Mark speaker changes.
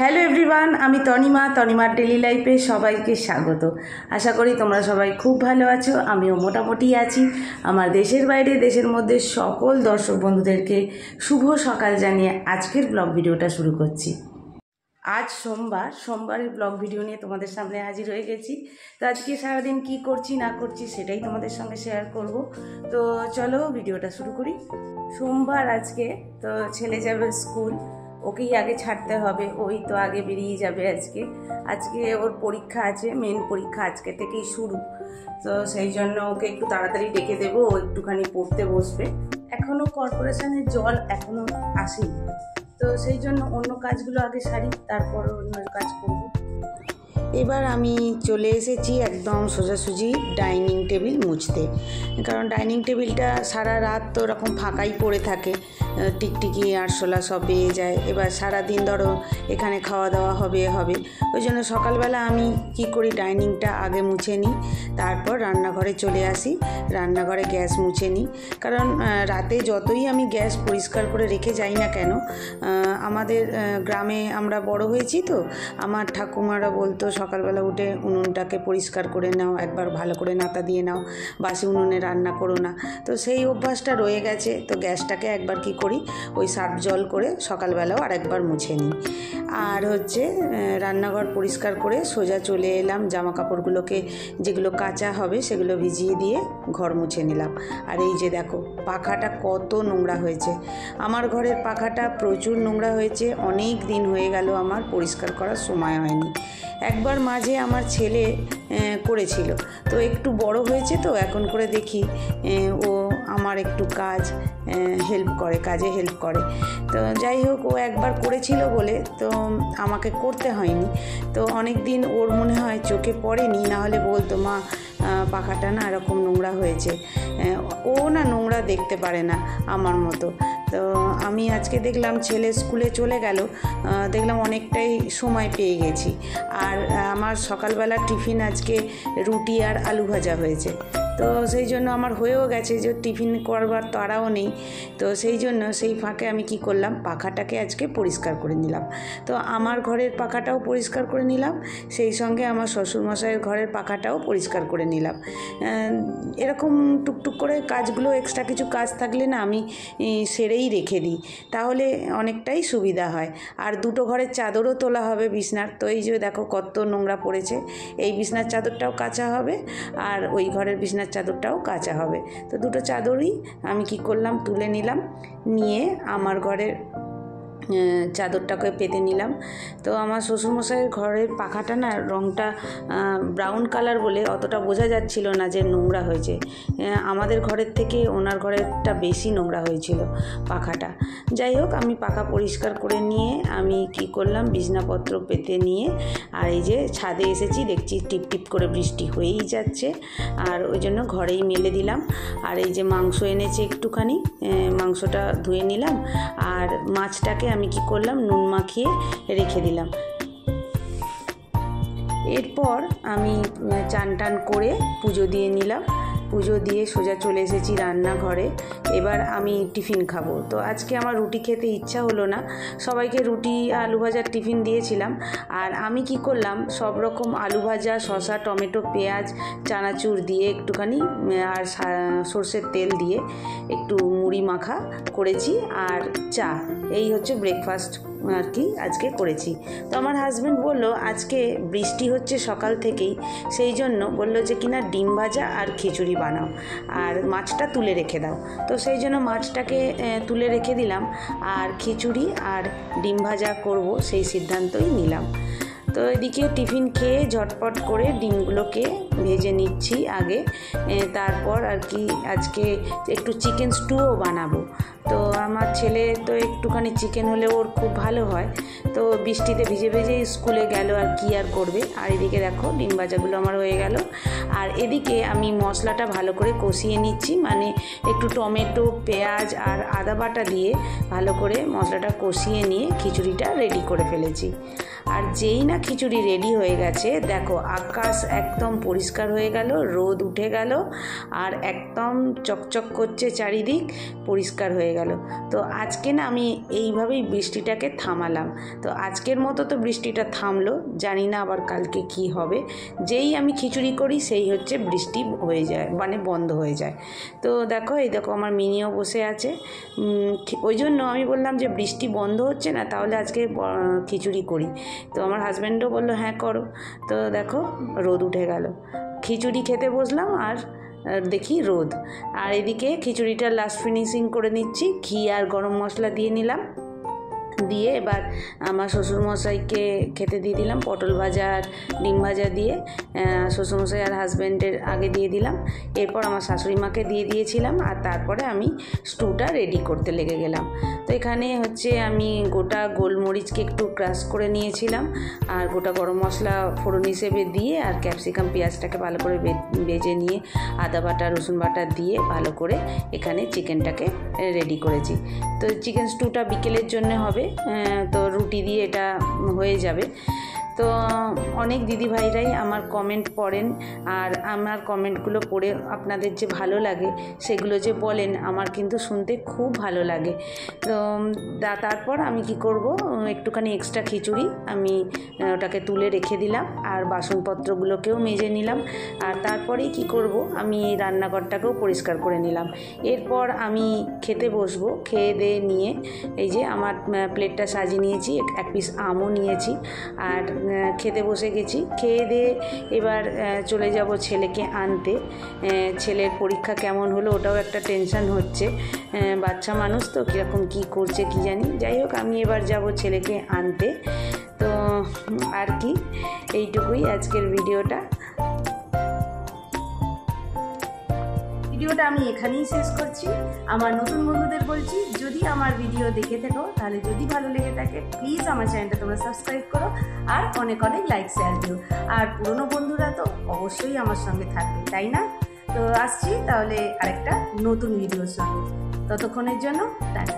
Speaker 1: Hello everyone, আমি তনিমার daily লাইফে সবাইকে স্বাগত। আশা করি তোমরা সবাই খুব ভালো আছো। আমিও মোটামুটি আছি। আমার দেশের বাইরে দেশের মধ্যে সকল দর্শক বন্ধুদেরকে শুভ সকাল জানিয়ে আজকের ব্লগ ভিডিওটা শুরু করছি। আজ সোমবারের ব্লগ ভিডিও নিয়ে তোমাদের সামনে হাজির হয়ে গেছি। তো আজকে সারাদিন কি করছি না করছি সেটাই তোমাদের সঙ্গে শেয়ার করব। তো চলো ভিডিওটা শুরু করি। সোমবার আজকে, তো ছেলে যাবে স্কুল, ওকেই আগে ছাড়তে হবে। ওই তো আগে বেরিয়ে যাবে। আজকে ওর পরীক্ষা আছে, মেন পরীক্ষা আজকে থেকেই শুরু। তো সেই জন্য ওকে একটু তাড়াতাড়ি ডেকে দেবো, ও একটুখানি পড়তে বসবে। এখনও কর্পোরেশনের জল এখনও আসেনি, তো সেই জন্য অন্য কাজগুলো আগে সারি, তারপর অন্য কাজ করব। এবার আমি চলে এসেছি একদম সোজাসুজি ডাইনিং টেবিল মুছতে, কারণ ডাইনিং টেবিলটা সারা রাত তো ওরকম ফাঁকাই পড়ে থাকে, টিকটিকি আরশোলা সব পেয়ে যায়। এবার সারাদিন ধরো এখানে খাওয়া দাওয়া হবে, ওই জন্য সকালবেলা আমি কি করি, ডাইনিংটা আগে মুছে নিই, তারপর রান্নাঘরে চলে আসি, রান্নাঘরে গ্যাস মুছে নিই। কারণ রাতে যতই আমি গ্যাস পরিষ্কার করে রেখে যাই না কেন, আমাদের গ্রামে আমরা বড় হয়েছি, তো আমার ঠাকুমারা বলতো সকালবেলা উঠে উনুনটাকে পরিষ্কার করে নাও, একবার ভালো করে নাতা দিয়ে নাও, বাসি উনুনে রান্না করো না। তো সেই অভ্যাসটা রয়ে গেছে। তো গ্যাসটাকে একবার কি করি, ওই সার্ফ জল করে সকালবেলাও আরেকবার মুছে নিই। আর রান্নাঘর পরিষ্কার করে সোজা চলে এলাম, জামা কাপড়গুলোকে যেগুলো কাঁচা হবে সেগুলো ভিজিয়ে দিয়ে ঘর মুছে নিলাম। আর এই যে দেখো পাখাটা কত নোংরা হয়েছে। আমার ঘরের পাখাটা প্রচুর নোংরা হয়েছে, অনেক দিন হয়ে গেল আমার পরিষ্কার করার সময় হয়নি। একবার মাঝে আমার ছেলে করেছিল, তো একটু বড় হয়েছে, তো এখন করে দেখি ও আমার একটু কাজে হেল্প করে। তো যাই হোক, ও একবার করেছিল বলে তো আমাকে করতে হয়নি। তো অনেক দিন ওর মনে হয় চোখে পড়েনি, না হলে বলতো মা পাখাটা না এরকম নোংরা হয়েছে। ও না নোংরা দেখতে পারে না আমার মতো। তো আমি আজকে দেখলাম ছেলে স্কুলে চলে গেল, দেখলাম অনেকটাই সময় পেয়ে গেছি। আর আমার সকালবেলা টিফিন আজকে রুটি আর আলু ভাজা হয়েছে। তো সেই জন্য আমার হয়েও গেছে, যে টিফিন করবার তাড়াও নেই। তো সেই জন্য সেই ফাঁকে আমি কি করলাম, পাখাটাকে আজকে পরিষ্কার করে নিলাম। তো আমার ঘরের পাখাটাও পরিষ্কার করে নিলাম, সেই সঙ্গে আমার শ্বশুরমশাইয়ের ঘরের পাখাটাও পরিষ্কার করে নিলাম। এরকম টুকটুক করে কাজগুলো, এক্সট্রা কিছু কাজ থাকলে না আমি সেরেই রেখে দিই, তাহলে অনেকটাই সুবিধা হয়। আর দুটো ঘরের চাদরও তোলা হবে বিছনার। তো এই যে দেখো কত নোংরা পড়েছে, এই বিছনার চাদরটাও কাচা হবে আর ওই ঘরের বিছনার চাদরটাও কাচা হবে। তো দুটো চাদরই আমি কি করলাম, তুলে নিলাম, নিয়ে আমার ঘরের চাদরটাকে পেতে নিলাম। তো আমার শ্বশুরমশাইয়ের ঘরের পাখাটা না রঙটা ব্রাউন কালার বলে অতটা বোঝা যাচ্ছিল না যে নোংরা হয়েছে। আমাদের ঘরের থেকে ওনার ঘরেরটা বেশি নোংরা হয়েছিল পাখাটা। যাই হোক, আমি পাখা পরিষ্কার করে নিয়ে আমি কি করলাম, বিছনাপত্র পেতে নিয়ে আর এই যে ছাদে এসেছি, দেখছি টিপ টিপ করে বৃষ্টি হয়েই যাচ্ছে, আর ওই জন্য ঘরেই মেলে দিলাম। আর এই যে মাংস এনেছে একটুখানি, মাংসটা ধুয়ে নিলাম, আর মাছটাকে আমি কি করলাম, নুন মাখিয়ে রেখে দিলাম। এরপর আমি চান টান করে পুজো দিয়ে নিলাম, পুজো দিয়ে সোজা চলে এসেছি রান্নাঘরে। এবার আমি টিফিন খাবো। তো আজকে আমার রুটি খেতে ইচ্ছা হলো না, সবাইকে রুটি আলু ভাজার টিফিন দিয়েছিলাম। আর আমি কি করলাম, সব রকম আলু ভাজা, শসা, টমেটো, পেঁয়াজ, চানাচুর দিয়ে একটুখানি আর সর্ষের তেল দিয়ে একটু মুড়ি মাখা করেছি, আর চা। এই হচ্ছে ব্রেকফাস্ট আর কি আজকে করেছি। তো আমার হাজব্যান্ড বলল আজকে বৃষ্টি হচ্ছে সকাল থেকেই, সেই জন্য বলল যে কিনা ডিম ভাজা আর খিচুড়ি বানাও, আর মাছটা তুলে রেখে দাও। তো সেই জন্য মাছটাকে তুলে রেখে দিলাম, আর খিচুড়ি আর ডিম ভাজা করব সেই সিদ্ধান্তই নিলাম। তো এদিকে টিফিন খেয়ে ঝটপট করে ডিমগুলোকে ভেজে নিচ্ছি আগে, তারপর আর কি আজকে একটু চিকেন স্টুও বানাবো। তো আমার ছেলে তো একটুখানি চিকেন হলে ওর খুব ভালো হয়। তো বৃষ্টিতে ভিজে ভিজেই স্কুলে গেল, আর কি আর করবে। আর এদিকে দেখো ডিম ভাজাগুলো আমার হয়ে গেল। আর এদিকে আমি মশলাটা ভালো করে কষিয়ে নিচ্ছি, মানে একটু টমেটো, পেঁয়াজ আর আদা বাটা দিয়ে ভালো করে মশলাটা কষিয়ে নিয়ে খিচুড়িটা রেডি করে ফেলেছি। আর যেই না খিচুড়ি রেডি হয়ে গেছে। দেখো আকাশ একদম পরিষ্কার হয়ে গেল, রোদ উঠে গেল, আর একদম চকচক করছে, চারিদিক পরিষ্কার হয়ে গেল। তো আজকে না আমি এইভাবেই বৃষ্টিটাকে থামালাম। তো আজকের মতো তো বৃষ্টিটা থামলো, জানি না আবার কালকে কি হবে। যেই আমি খিচুড়ি করি সেই হচ্ছে বৃষ্টি হয়ে যায়, মানে বন্ধ হয়ে যায়। তো দেখো এই দেখো আমার মিনিও বসে আছে। ওই জন্য আমি বললাম যে বৃষ্টি বন্ধ হচ্ছে না, তাহলে আজকে খিচুড়ি করি। তো আমার হাজব্যান্ডও বললো হ্যাঁ করো। তো দেখো রোদ উঠে গেল, খিচুড়ি খেতে বসলাম আর দেখি রোদ। আর এদিকে খিচুড়িটা লাস্ট ফিনিশিং করে নিচ্ছি, ঘি আর গরম মশলা দিয়ে নিলাম, দিয়ে এবার আমার শ্বশুরমশাইকে খেতে দিয়ে দিলাম, পটল ভাজা আর ডিম ভাজা দিয়ে শ্বশুরমশাই আর হাজব্যান্ডের আগে দিয়ে দিলাম। এরপর আমার শাশুড়ি মাকে দিয়ে দিয়েছিলাম, আর তারপরে আমি স্টুটা রেডি করতে লেগে গেলাম। তো এখানে হচ্ছে আমি গোটা গোলমরিচকে একটু ক্রাশ করে নিয়েছিলাম, আর গোটা গরম মশলা ফোড়ন হিসেবে দিয়ে, আর ক্যাপসিকাম পেঁয়াজটাকে ভালো করে ভেজে নিয়ে আদা বাটা রসুন বাটা দিয়ে ভালো করে এখানে চিকেনটাকে রেডি করেছি। তো চিকেন স্টুটা বিকেলের জন্য হবে, তো রুটি দিয়ে এটা হয়ে যাবে। তো অনেক দিদিভাইরাই আমার কমেন্ট পড়েন, আর আমার কমেন্টগুলো পড়ে আপনাদের যে ভালো লাগে সেগুলো যে বলেন, আমার কিন্তু শুনতে খুব ভালো লাগে। তো তারপর আমি কি করব, একটুখানি এক্সট্রা খিচুড়ি আমি ওটাকে তুলে রেখে দিলাম, আর বাসনপত্রগুলোকেও মেজে নিলাম। আর তারপরেই কি করব, আমি রান্নাঘরটাকেও পরিষ্কার করে নিলাম। এরপর আমি খেতে বসবো। খেয়ে দিয়ে নিয়ে এই যে আমার প্লেটটা সাজিয়ে নিয়েছি, এক পিস আমও নিয়েছি, আর খেতে বসে গেছি। খেয়ে দিয়ে এবার চলে যাব ছেলেকে আনতে। ছেলের পরীক্ষা কেমন হলো ওটাও একটা টেনশন হচ্ছে, বাচ্চা মানুষ তো কীরকম কী করছে কি জানি। যাই হোক আমি এবার যাব ছেলেকে আনতে। তো আর কি, এইটুকুই আজকের ভিডিওটা আমি এখানেই শেষ করছি। আমার নতুন বন্ধুদের বলছি, যদি আমার ভিডিও দেখে থাকো তাহলে যদি ভালো লেগে থাকে প্লিজ আমার চ্যানেলটা তোমরা সাবস্ক্রাইব করো, আর অনেক অনেক লাইক শেয়ার দিও। আর পুরনো বন্ধুরা তো অবশ্যই আমার সঙ্গে থাকবে, তাই না? তো আসছি তাহলে আরেকটা নতুন ভিডিওর সঙ্গে। ততক্ষণের জন্য টাটা।